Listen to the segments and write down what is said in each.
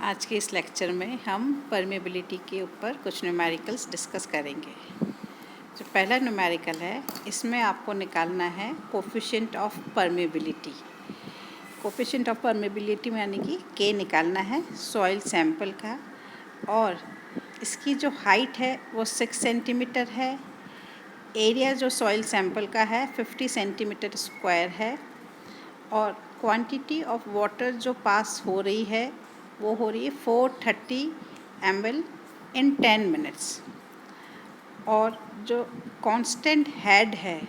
आज के इस लेक्चर में हम परमेबिलिटी के ऊपर कुछ न्यूमेरिकल्स डिस्कस करेंगे। जो पहला न्यूमेरिकल है, इसमें आपको निकालना है coefficient of permeability. Coefficient of permeability में यानी कि के निकालना है सॉइल सैंपल का, और इसकी जो हाइट है वो 6 सेंटीमीटर है। एरिया जो सॉइल सैंपल का है 50 सेंटीमीटर स्क्वायर है, और क्वांटिटी ऑफ वाटर जो पास हो रही है वो हो रही है 430 ml इन 10 मिनट्स, और जो कांस्टेंट हेड है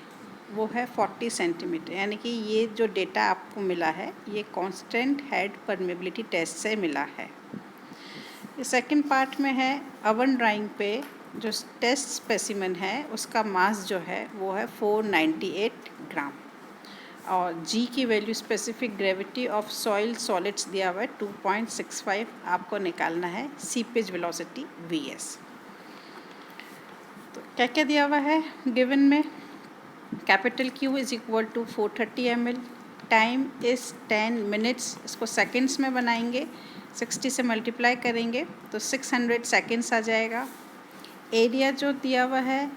वो है 40 सेंटीमीटर। यानी कि ये जो डेटा आपको मिला है ये कांस्टेंट हेड परमेबिलिटी टेस्ट से मिला है। सेकंड पार्ट में है ओवन ड्राइंग पे जो टेस्ट स्पेसिमेन है उसका मास जो है वो है 498 ग्राम, और जी की value specific gravity of soil solids दिया हुआ है 2.65। आपको निकालना है सीपेज वेलोसिटी वीएस। तो क्या क्या दिया हुआ है गिवन में? Capital Q is equal to 430 ml, time is 10 minutes. इसको सेकेंड्स में बनाएंगे, 60 से मल्टीप्लाई करेंगे तो 600 सेकेंड्स आ जाएगा। एरिया जो दिया हुआ है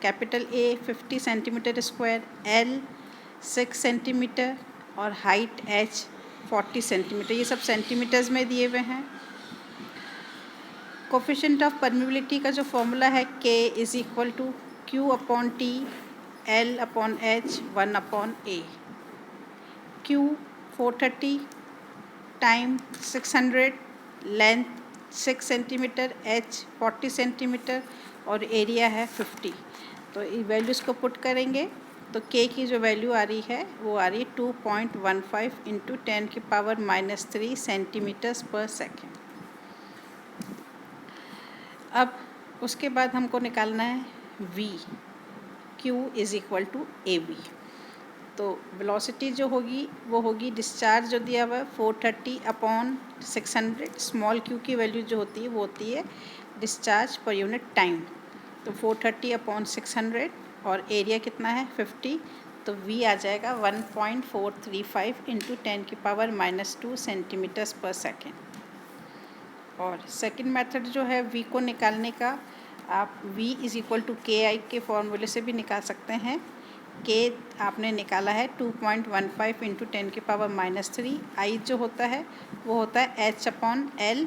capital A 50 centimetre square, L 6 centimetre और हाइट h 40 सेंटीमीटर, ये सब सेंटीमीटर्स में दिए हुए हैं। कोफिशिएंट ऑफ परमेबिलिटी का जो फॉर्मूला है k is equal to Q upon T L upon H 1 upon A. Q 430, time 600, length 6 centimetre, h 40 centimetre और एरिया है 50। तो वैल्यूज़ को पुट करेंगे तो k की जो वैल्यू आ रही है वो आ रही है 2.15 इंटू 10⁻³ सेंटीमीटर्स पर सेकेंड। अब उसके बाद हमको निकालना है v, q is equal to A V. तो वेलोसिटी जो होगी वो होगी डिस्चार्ज जो दिया हुआ है 430 अपॉन 600। स्मॉल q की वैल्यू जो होती है वो होती है डिस्चार्ज पर यूनिट टाइम। तो 430 अपॉन 600 और एरिया कितना है 50, तो v आ जाएगा 1.435 इंटू 10⁻² सेंटीमीटर्स पर सेकेंड। और सेकंड मेथड जो है v को निकालने का, आप v is equal to K आई के फॉर्मूले से भी निकाल सकते हैं। k आपने निकाला है 2.15 इंटू 10⁻³ आई जो होता है वो होता है h अपॉन एल।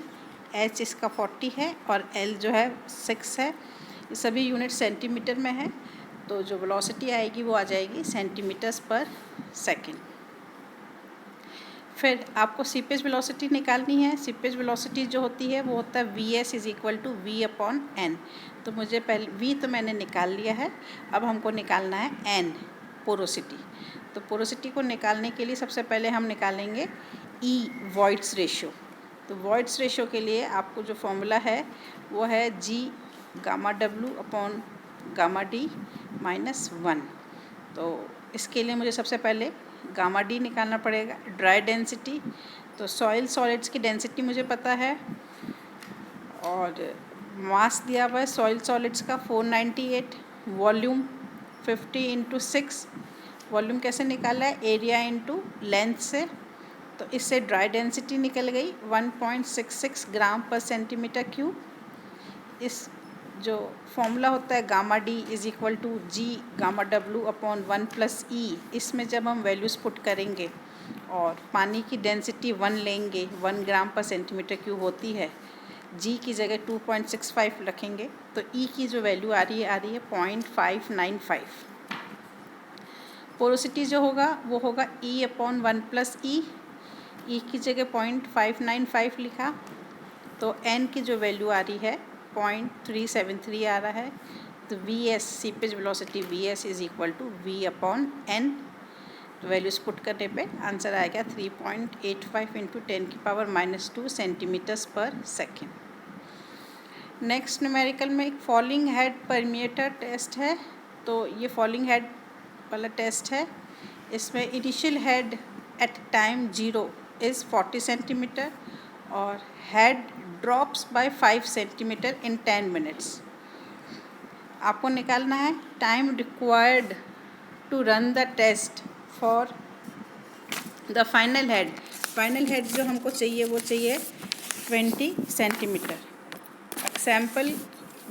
h इसका 40 है और l जो है 6 है। ये सभी यूनिट सेंटीमीटर में है, तो जो वेलोसिटी आएगी वो आ जाएगी सेंटीमीटर्स पर सेकेंड। फिर आपको सीपेज वेलोसिटी निकालनी है। सीपेज वेलोसिटी जो होती है वो होता है V S is equal to V upon N. तो मुझे पहले वी तो मैंने निकाल लिया है, अब हमको निकालना है एन, पोरोसिटी। तो पोरोसिटी को निकालने के लिए सबसे पहले हम निकालेंगे ई, वॉइड्स रेशियो। तो वॉइड्स रेशियो के लिए आपको जो फॉर्मूला है वो है जी gamma W upon gamma D -1। तो इसके लिए मुझे सबसे पहले गामा डी निकालना पड़ेगा, ड्राई डेंसिटी। तो सॉइल सॉलिड्स की डेंसिटी मुझे पता है, और मास दिया हुआ है सॉइल सॉलिड्स का 498, वॉल्यूम 50 इंटू 6। वॉल्यूम कैसे निकाला है? एरिया इंटू लेंथ से। तो इससे ड्राई डेंसिटी निकल गई 1.66 ग्राम पर सेंटीमीटर क्यूब। इस जो फॉर्मूला होता है gamma D is equal to G gamma W upon 1 + E, इसमें जब हम वैल्यूज़ पुट करेंगे और पानी की डेंसिटी 1 लेंगे, 1 ग्राम पर सेंटीमीटर क्यूब होती है, जी की जगह 2.65 रखेंगे तो ई की जो वैल्यू आ रही है 0.595। पोरोसिटी जो होगा वो होगा ई अपॉन 1 + ई। ई की जगह 0.595 लिखा, तो एन की जो वैल्यू आ रही है 0.373 आ रहा है। तो V S, seepage velocity V S is equal to V upon N. तो वैल्यूज़ पुट करने पे आंसर आएगा 3.85 into 10⁻² centimetres per second. Next numerical में एक फॉलिंग हेड परमिएटर टेस्ट है। तो ये फॉलिंग हेड वाला टेस्ट है। इसमें initial head at time 0 is 40 centimetre और head drops by 5 centimetre in 10 minutes. आपको निकालना है time required to run the test for the final head. Final head जो हमको चाहिए वो चाहिए 20 सेंटीमीटर। सैंपल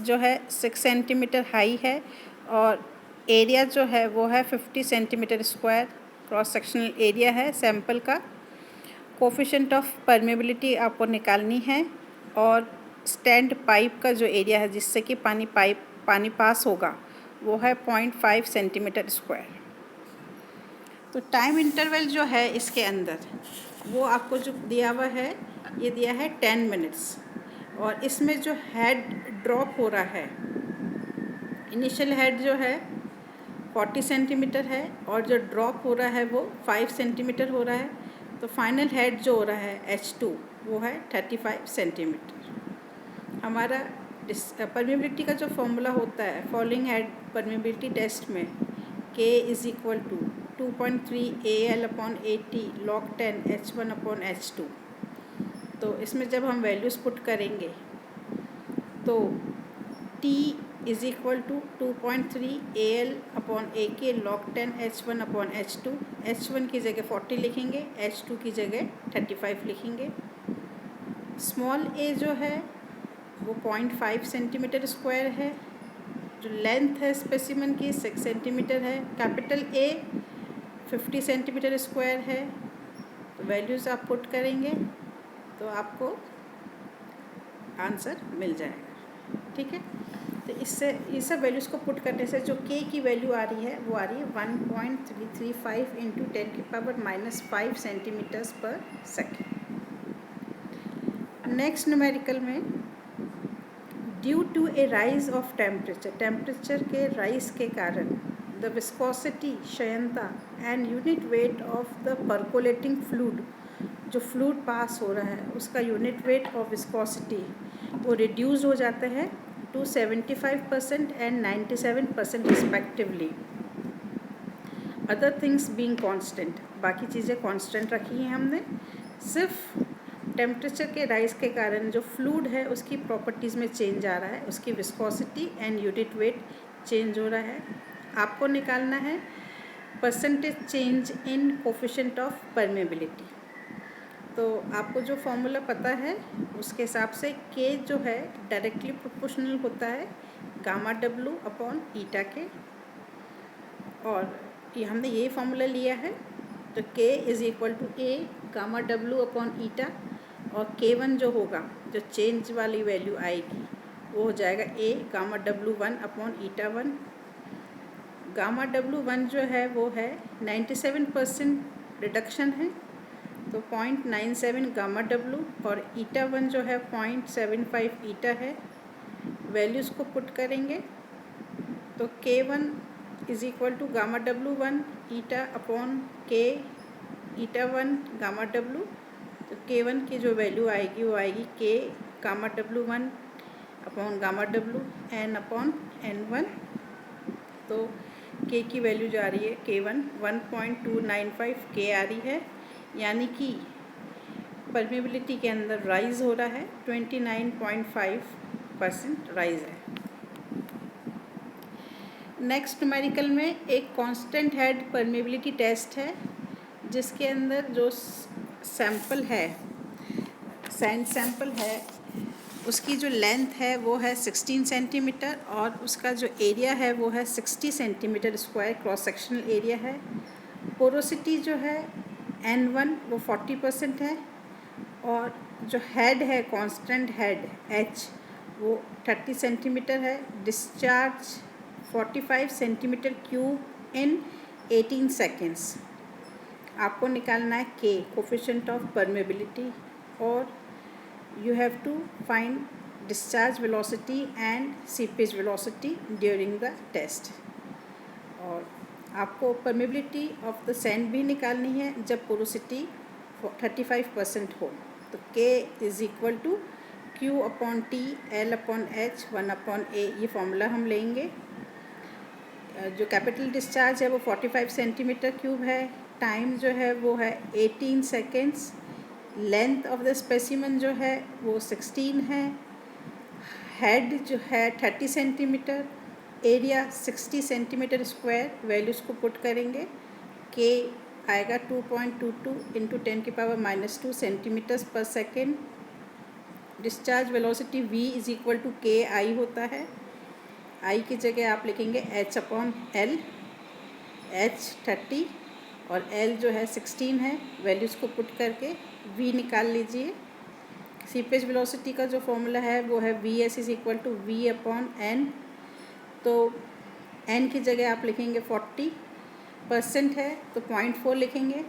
जो है 6 सेंटीमीटर हाई है और एरिया जो है वो है 50 centimetre square cross sectional area है सैंपल का। कोफिशिएंट ऑफ परमेबिलिटी आपको निकालनी है और स्टैंड पाइप का जो एरिया है जिससे कि पानी पास होगा वो है 0.5 सेंटीमीटर स्क्वायर। तो टाइम इंटरवल जो है इसके अंदर वो आपको जो दिया हुआ है ये दिया है 10 मिनट्स और इसमें जो हेड ड्रॉप हो रहा है, इनिशियल हेड जो है 40 सेंटीमीटर है और जो ड्रॉप हो रहा है वो 5 सेंटीमीटर हो रहा है। तो फाइनल हेड जो हो रहा है H2 वो है 35 सेंटीमीटर। हमारा परमेबिलिटी का जो फॉर्मूला होता है फॉलोइंग हेड परमेबिलिटी टेस्ट में K is equal to 2.3 AL/80 log 10 H1/H2। तो इसमें जब हम वैल्यूज़ पुट करेंगे तो T is equal to 2.3 AL/AK log 10 H1/H2। H1 की जगह 40 लिखेंगे, H2 की जगह 35 लिखेंगे। स्मॉल a जो है वो 0.5 सेंटीमीटर स्क्वायर है। जो लेंथ है स्पेसिमन की 6 सेंटीमीटर है। कैपिटल A 50 सेंटीमीटर स्क्वायर है। तो वैल्यूज़ आप पुट करेंगे तो आपको आंसर मिल जाएगा। ठीक है, तो इससे ये सब वैल्यूज़ को पुट करने से जो K की वैल्यू आ रही है वो आ रही है 1.335 into 10⁻⁵ centimetres per second. Next numerical में due to a rise of temperature के राइज के कारण द विस्कोसिटी क्षयंता and unit weight of the percolating fluid, जो फ्लूड पास हो रहा है उसका यूनिट वेट ऑफ विस्कोसिटी वो रिड्यूस हो जाता है to 75% and 97% respectively. Other things being constant, बाकी चीज़ें कांस्टेंट रखी हैं हमने। सिर्फ टेम्परेचर के राइज के कारण जो फ्लूड है उसकी प्रॉपर्टीज़ में चेंज आ रहा है, उसकी viscosity and unit wait change हो रहा है। आपको निकालना है percentage change in coefficient of permeability. तो आपको जो फॉर्मूला पता है उसके हिसाब से K जो है डायरेक्टली प्रोपोर्शनल होता है γW/η के, और ये हमने ये फॉर्मूला लिया है। तो K is equal to A γW/η और K1 जो होगा, जो चेंज वाली वैल्यू आएगी वो हो जाएगा A γW1/η1। γW1 जो है वो है 97% रिडक्शन है, तो 0.97 γW और η1 जो है 0.75 ईटा है। वैल्यूज़ को पुट करेंगे तो K1 is equal to γW1/K η1 γW। तो K1 की जो वैल्यू आएगी वो आएगी K γW1/γW n/n1। तो K की वैल्यू जो आ रही है K1 1.295 K आ रही है, यानी कि परमेबिलिटी के अंदर राइज हो रहा है 29.5% राइज है। नेक्स्ट न्यूमेरिकल में एक कांस्टेंट हेड परमेबिलिटी टेस्ट है जिसके अंदर जो सैंपल है, सैंड सैंपल है, उसकी जो लेंथ है वो है 16 सेंटीमीटर और उसका जो एरिया है वो है 60 centimetre square cross sectional area है। पोरोसिटी जो है N1 वो 40% है और जो हेड है कांस्टेंट हेड H वो 30 सेंटीमीटर है। Discharge 45 centimetre cube in 18 seconds. आपको निकालना है K कोफिशिएंट ऑफ परमेबिलिटी और you have to find discharge velocity and seepage velocity during the test। और आपको permeability of the sand भी निकालनी है जब porosity 35% हो। तो K is equal to Q/T L/H 1/A, ये फॉर्मूला हम लेंगे। जो कैपिटल डिस्चार्ज है वो 45 सेंटीमीटर क्यूब है, टाइम जो है वो है 18 seconds, length of the specimen जो है वो 16 है, हेड जो है 30 centimetre, area 60 centimetre square. Values को पुट करेंगे, K आएगा 2.22 into 10⁻⁻² centimetres per second discharge velocity v is equal to K I होता है। आई की जगह आप लिखेंगे h अपॉन एल, h 30 और l जो है 16 है। वैल्यूज़ को पुट करके v निकाल लीजिए। सीपेज वेलोसिटी का जो फॉर्मूला है वो है V S is equal to V upon N. तो n की जगह आप लिखेंगे 40% है तो 0.4 लिखेंगे,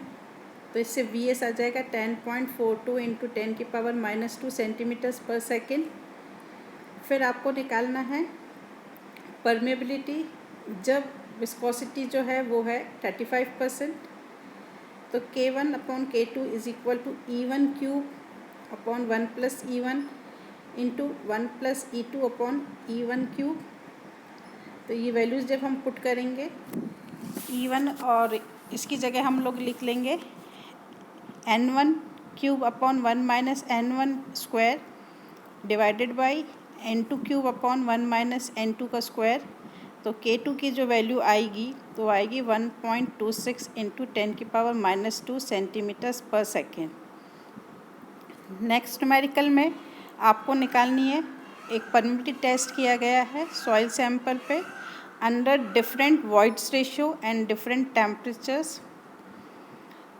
तो इससे वी एस आ जाएगा 10.42 इंटू 10⁻⁻2 सेंटीमीटर्स पर सेकेंड। फिर आपको निकालना है परमेबिलिटी। जब विस्कोसिटी जो है वो है 35%, तो K1 upon K2 is equal to E1 cube upon 1 plus E1 into 1 plus E2 upon E1 cube. तो ये वैल्यूज़ जब हम पुट करेंगे E1 और इसकी जगह हम लोग लिख लेंगे N1 cube upon 1 minus N1 square divided by N2 cube upon 1 minus N2 का स्क्वायर। तो K2 की जो वैल्यू आएगी तो आएगी 1.26 into 10⁻⁻2 centimetres per second. Next numerical में आपको निकालनी है, एक परमिटिविटी टेस्ट किया गया है सॉइल सैंपल पे under different voids ratio and different temperatures.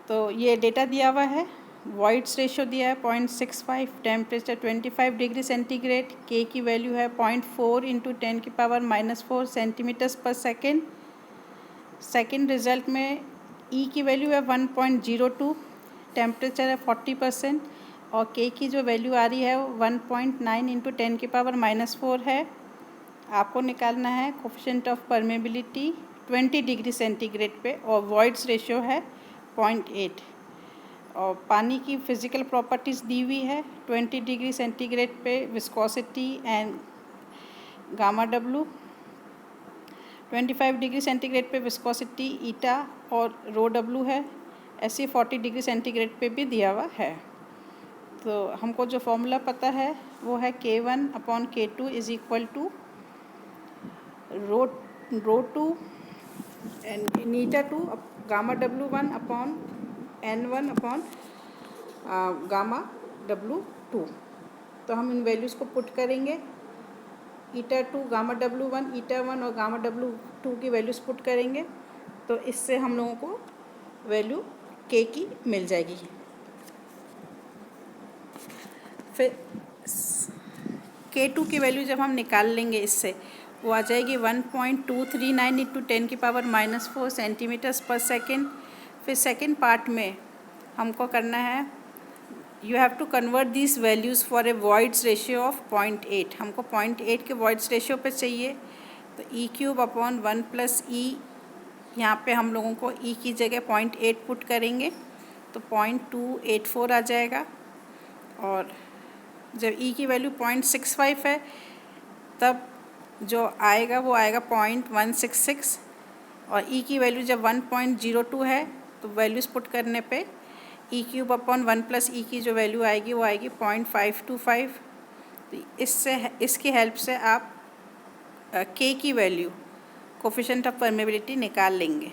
तो ये डेटा दिया हुआ है, वॉइड्स रेशियो दिया है 0.65, टेम्परेचर 25 डिग्री सेंटीग्रेड, के की वैल्यू है 0.4 into 10⁻⁻4 centimetres per second. Second result में ई की वैल्यू है 1.02, टेम्परेचर है 40% और के की जो वैल्यू आ रही है वो 1.9 इंटू 10⁻⁻4 है। आपको निकालना है coefficient of permeability 20 degree centigrade पे और वॉइड्स रेशियो है 0.8 और पानी की फिज़िकल प्रॉपर्टीज़ दी हुई है 20 डिग्री सेंटीग्रेड पे viscosity and gamma W, 25 degree centigrade पे विस्कोसिटी ईटा और रो डब्लू है। ऐसे 40 डिग्री सेंटीग्रेड पे भी दिया हुआ है। तो हमको जो फॉर्मूला पता है वो है K1 upon K2 is equal to rho two and eta 2 gamma W1 upon N1 upon gamma W2। तो हम इन वैल्यूज़ को पुट करेंगे, ईटा 2 गामा W1 ईटा 1 और गामा W2 की वैल्यूज़ पुट करेंगे तो इससे हम लोगों को वैल्यू K की मिल जाएगी। फिर K2 की वैल्यू जब हम निकाल लेंगे इससे वो आ जाएगी 1.239 इंटू 10⁻⁻4 सेंटीमीटर्स पर सेकेंड। फिर सेकेंड पार्ट में हमको करना है you have to convert this values for a voids ratio of 0.8। हमको 0.8 के वॉइड्स रेशियो पे चाहिए, तो E cube upon 1 plus E, यहाँ पे हम लोगों को ई की जगह 0.8 पुट करेंगे तो 0.284 आ जाएगा। और जब ई की वैल्यू 0.65 है तब जो आएगा वो आएगा 0.166 और ई की वैल्यू जब 1.02 है तो वैल्यूज़ पुट करने पे ई क्यूब अपॉन 1 प्लस ई की जो वैल्यू आएगी वो आएगी 0.525। तो इसकी हेल्प से आप के की वैल्यू कोफिशिएंट ऑफ परमेबिलिटी निकाल लेंगे।